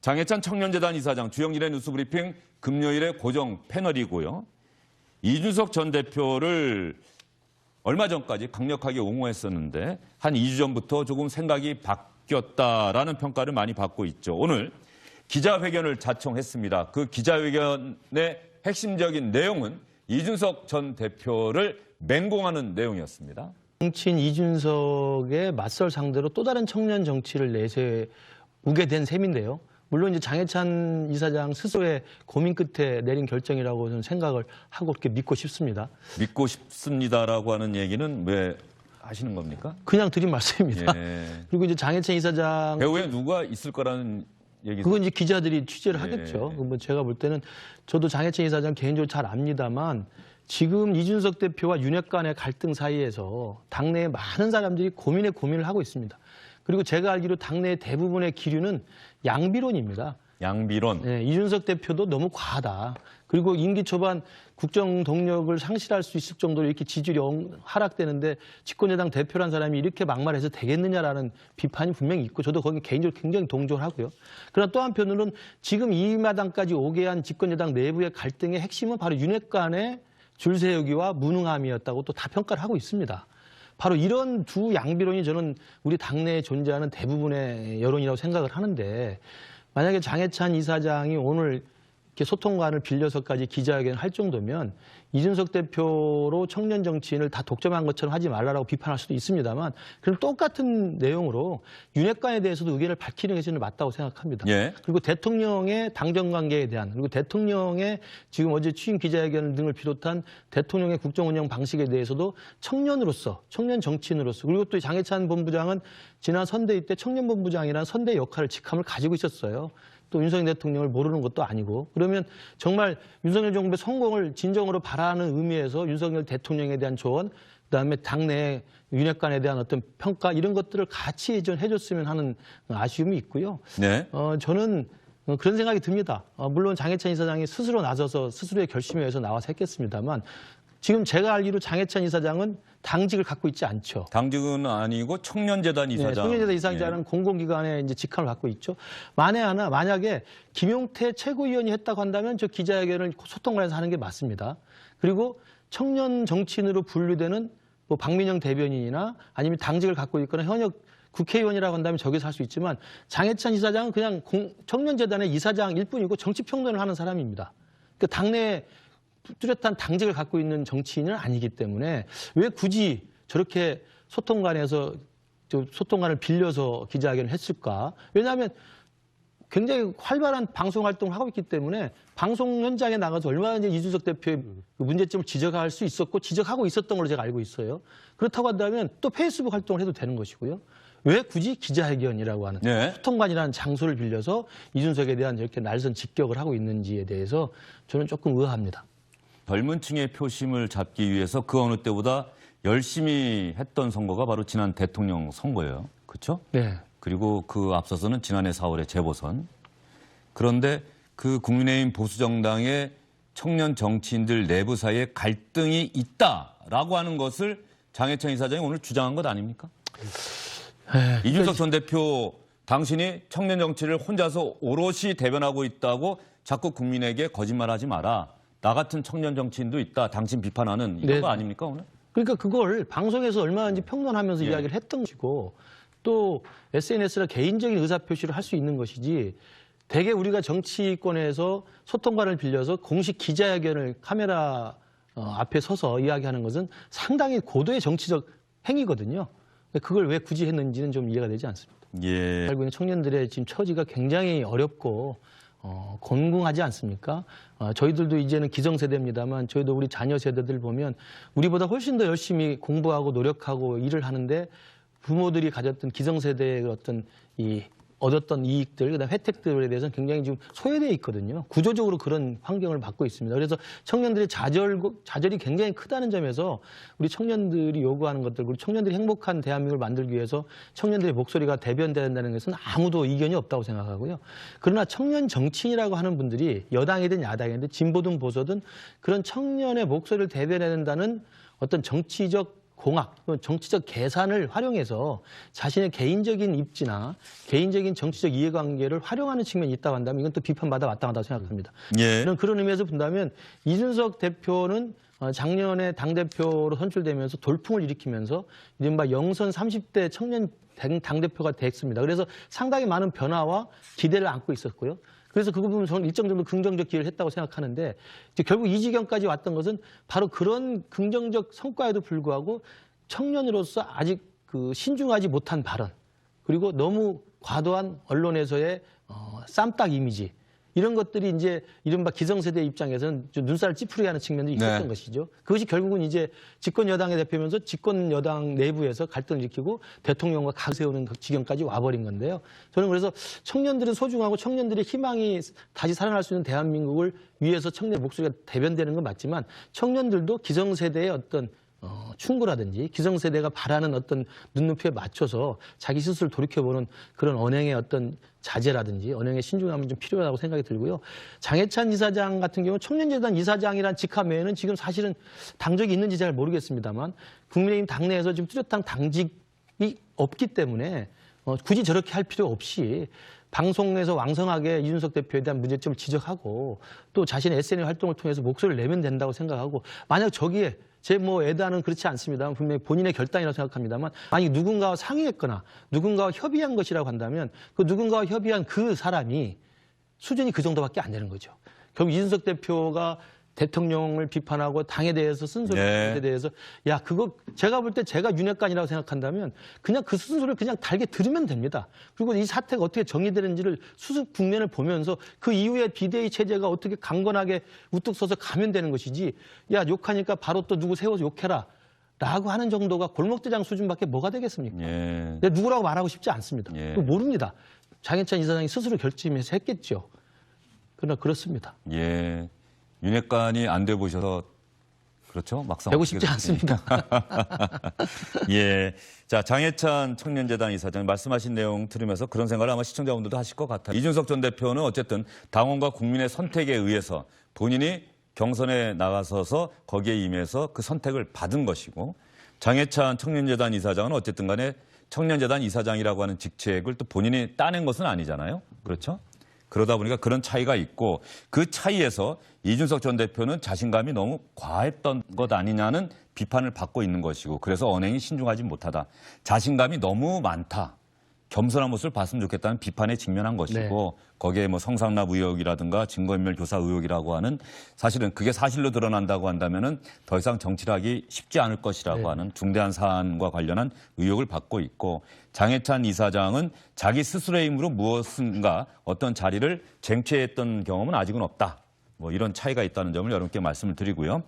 장해찬 청년재단 이사장, 주영진의 뉴스브리핑 금요일에 고정 패널이고요. 이준석 전 대표를 얼마 전까지 강력하게 옹호했었는데 한 2주 전부터 조금 생각이 바뀌었다라는 평가를 많이 받고 있죠. 오늘 기자회견을 자청했습니다. 그 기자회견의 핵심적인 내용은 이준석 전 대표를 맹공하는 내용이었습니다. 정치인 이준석의 맞설 상대로 또 다른 청년 정치를 내세우게 된 셈인데요. 물론 이제 장해찬 이사장 스스로의 고민 끝에 내린 결정이라고 저는 생각을 하고 그렇게 믿고 싶습니다. 믿고 싶습니다라고 하는 얘기는 왜 하시는 겁니까? 그냥 드린 말씀입니다. 예. 그리고 이제 장해찬 이사장 배후에 누가 있을 거라는 얘기. 그건 이제 기자들이 취재를 예. 하겠죠. 뭐 제가 볼 때는 저도 장해찬 이사장 개인적으로 잘 압니다만 지금 이준석 대표와 윤핵 간의 갈등 사이에서 당내에 많은 사람들이 고민을 하고 있습니다. 그리고 제가 알기로 당내 대부분의 기류는 양비론입니다. 양비론. 네, 이준석 대표도 너무 과하다. 그리고 임기 초반 국정 동력을 상실할 수 있을 정도로 이렇게 지지율이 하락되는데 집권여당 대표란 사람이 이렇게 막말해서 되겠느냐라는 비판이 분명히 있고 저도 거기 개인적으로 굉장히 동조를 하고요. 그러나 또 한편으로는 지금 이 마당까지 오게 한 집권여당 내부의 갈등의 핵심은 바로 윤핵 간의 줄 세우기와 무능함이었다고 또 다 평가를 하고 있습니다. 바로 이런 두 양비론이 저는 우리 당내에 존재하는 대부분의 여론이라고 생각을 하는데 만약에 장해찬 이사장이 오늘 이렇게 소통관을 빌려서까지 기자회견을 할 정도면 이준석 대표로 청년 정치인을 다 독점한 것처럼 하지 말라고 비판할 수도 있습니다만 그럼 똑같은 내용으로 윤핵관에 대해서도 의견을 밝히는 게 저는 맞다고 생각합니다. 예. 그리고 대통령의 당정 관계에 대한 그리고 대통령의 지금 어제 취임 기자회견 등을 비롯한 대통령의 국정 운영 방식에 대해서도 청년으로서 청년 정치인으로서 그리고 또 장해찬 본부장은 지난 선대위 때 청년본부장이라는 선대 역할을 직함을 가지고 있었어요. 또 윤석열 대통령을 모르는 것도 아니고 그러면 정말 윤석열 정부의 성공을 진정으로 바라는 의미에서 윤석열 대통령에 대한 조언 그다음에 당내 윤핵관에 대한 어떤 평가 이런 것들을 같이 좀 해줬으면 하는 아쉬움이 있고요. 네. 저는 그런 생각이 듭니다. 물론 장해찬 이사장이 스스로 나서서 스스로의 결심에 의해서 나와서 했겠습니다만 지금 제가 알기로 장해찬 이사장은 당직을 갖고 있지 않죠. 당직은 아니고 청년재단 이사장. 네, 청년재단 이사장은 공공기관의 이제 직함을 갖고 있죠. 만약에 김용태 최고위원이 했다고 한다면 저 기자회견을 소통관에서 하는 게 맞습니다. 그리고 청년 정치인으로 분류되는 뭐 박민영 대변인이나 아니면 당직을 갖고 있거나 현역 국회의원이라고 한다면 저기서 할 수 있지만 장해찬 이사장은 그냥 청년재단의 이사장일 뿐이고 정치평론을 하는 사람입니다. 그러니까 당내 뚜렷한 당직을 갖고 있는 정치인은 아니기 때문에 왜 굳이 저렇게 소통관에서 소통관을 빌려서 기자회견을 했을까? 왜냐하면 굉장히 활발한 방송 활동을 하고 있기 때문에 방송 현장에 나가서 얼마나 이준석 대표의 문제점을 지적할 수 있었고 지적하고 있었던 걸로 제가 알고 있어요. 그렇다고 한다면 또 페이스북 활동을 해도 되는 것이고요. 왜 굳이 기자회견이라고 하는 네. 소통관이라는 장소를 빌려서 이준석에 대한 이렇게 날선 직격을 하고 있는지에 대해서 저는 조금 의아합니다. 젊은 층의 표심을 잡기 위해서 그 어느 때보다 열심히 했던 선거가 바로 지난 대통령 선거예요. 그렇죠? 네. 그리고 그 앞서서는 지난해 4월에 재보선. 그런데 그 국민의힘 보수정당의 청년 정치인들 내부 사이에 갈등이 있다라고 하는 것을 장해찬 이사장이 오늘 주장한 것 아닙니까? 이준석 전 대표 당신이 청년 정치를 혼자서 오롯이 대변하고 있다고 자꾸 국민에게 거짓말하지 마라. 나 같은 청년 정치인도 있다. 당신 비판하는 이거 네. 아닙니까 오늘? 그러니까 그걸 방송에서 얼마든지 평론하면서 이야기를 했던 것이고 또 SNS나 개인적인 의사표시를 할 수 있는 것이지 대개 우리가 정치권에서 소통관을 빌려서 공식 기자회견을 카메라 앞에 서서 이야기하는 것은 상당히 고도의 정치적 행위거든요. 그걸 왜 굳이 했는지는 좀 이해가 되지 않습니다. 예. 살고 있는 청년들의 지금 처지가 굉장히 어렵고 곤궁하지 않습니까? 저희들도 이제는 기성세대입니다만 저희도 우리 자녀 세대들 보면 우리보다 훨씬 더 열심히 공부하고 노력하고 일을 하는데 부모들이 가졌던 기성세대의 어떤 얻었던 이익들, 그다음 혜택들에 대해서는 굉장히 지금 소외되어 있거든요. 구조적으로 그런 환경을 받고 있습니다. 그래서 청년들의 좌절이 굉장히 크다는 점에서 우리 청년들이 요구하는 것들, 우리 청년들이 행복한 대한민국을 만들기 위해서 청년들의 목소리가 대변된다는 것은 아무도 이견이 없다고 생각하고요. 그러나 청년 정치인이라고 하는 분들이 여당이든 야당이든 진보든 보수든 그런 청년의 목소리를 대변해야 된다는 어떤 정치적 공학, 정치적 계산을 활용해서 자신의 개인적인 입지나 개인적인 정치적 이해관계를 활용하는 측면이 있다고 한다면 이건 또 비판받아 마땅하다고 생각합니다. 예. 그런 의미에서 본다면 이준석 대표는 작년에 당대표로 선출되면서 돌풍을 일으키면서 이른바 영선 30대 청년 당대표가 됐습니다. 그래서 상당히 많은 변화와 기대를 안고 있었고요. 그래서 그 부분은 저는 일정 정도 긍정적 기여를 했다고 생각하는데 이제 결국 이 지경까지 왔던 것은 바로 그런 긍정적 성과에도 불구하고 청년으로서 아직 신중하지 못한 발언 그리고 너무 과도한 언론에서의 쌈딱 이미지 이런 것들이 이제 이른바 기성세대 입장에서는 좀 눈살을 찌푸리게 하는 측면도 있었던 네. 것이죠. 그것이 결국은 이제 집권 여당의 대표면서 집권 여당 내부에서 갈등을 일으키고 대통령과 각 세우는 지경까지 와버린 건데요. 저는 그래서 청년들은 소중하고 청년들의 희망이 다시 살아날 수 있는 대한민국을 위해서 청년 목소리가 대변되는 건 맞지만 청년들도 기성세대의 어떤 충고라든지 기성세대가 바라는 어떤 눈높이에 맞춰서 자기 스스로 돌이켜보는 그런 언행의 어떤 자제라든지 언행의 신중함이 좀 필요하다고 생각이 들고요. 장해찬 이사장 같은 경우 청년재단 이사장이란 직함 외에는 지금 사실은 당적이 있는지 잘 모르겠습니다만 국민의힘 당내에서 지금 뚜렷한 당직이 없기 때문에 굳이 저렇게 할 필요 없이 방송에서 왕성하게 이준석 대표에 대한 문제점을 지적하고 또 자신의 SNS 활동을 통해서 목소리를 내면 된다고 생각하고 만약 저기에 제 애단은 그렇지 않습니다. 분명히 본인의 결단이라고 생각합니다만 만약 누군가와 상의했거나 누군가와 협의한 것이라고 한다면 그 누군가와 협의한 그 사람이 수준이 그 정도밖에 안 되는 거죠. 결국 이준석 대표가 대통령을 비판하고 당에 대해서 쓴소리에 네. 대해서 야 그거 제가 볼 때 제가 윤핵관이라고 생각한다면 그냥 그 쓴소리를 그냥 달게 들으면 됩니다. 그리고 이 사태가 어떻게 정리되는지를 수습 국면을 보면서 그 이후에 비대위 체제가 어떻게 강건하게 우뚝 서서 가면 되는 것이지 야 욕하니까 바로 또 누구 세워서 욕해라 라고 하는 정도가 골목대장 수준밖에 뭐가 되겠습니까? 예. 근데 누구라고 말하고 싶지 않습니다. 예. 모릅니다. 장해찬 이사장이 스스로 결심해서 했겠죠. 그러나 그렇습니다. 예. 윤핵관이 안 돼 보셔서 그렇죠? 막상 되고 싶지 않습니다. 예. 자, 장해찬 청년재단 이사장 말씀하신 내용 들으면서 그런 생각을 아마 시청자분들도 하실 것 같아요. 이준석 전 대표는 어쨌든 당원과 국민의 선택에 의해서 본인이 경선에 나가서서 거기에 임해서 그 선택을 받은 것이고 장해찬 청년재단 이사장은 어쨌든 간에 청년재단 이사장이라고 하는 직책을 또 본인이 따낸 것은 아니잖아요. 그렇죠? 그러다 보니까 그런 차이가 있고 그 차이에서 이준석 전 대표는 자신감이 너무 과했던 것 아니냐는 비판을 받고 있는 것이고 그래서 언행이 신중하지 못하다. 자신감이 너무 많다. 겸손한 모습을 봤으면 좋겠다는 비판에 직면한 것이고 거기에 성상납 의혹이라든가 증거인멸 교사 의혹이라고 하는 사실은 그게 사실로 드러난다고 한다면은 더 이상 정치를 하기 쉽지 않을 것이라고 하는 중대한 사안과 관련한 의혹을 받고 있고 장해찬 이사장은 자기 스스로의 힘으로 무엇인가 어떤 자리를 쟁취했던 경험은 아직은 없다. 이런 차이가 있다는 점을 여러분께 말씀을 드리고요.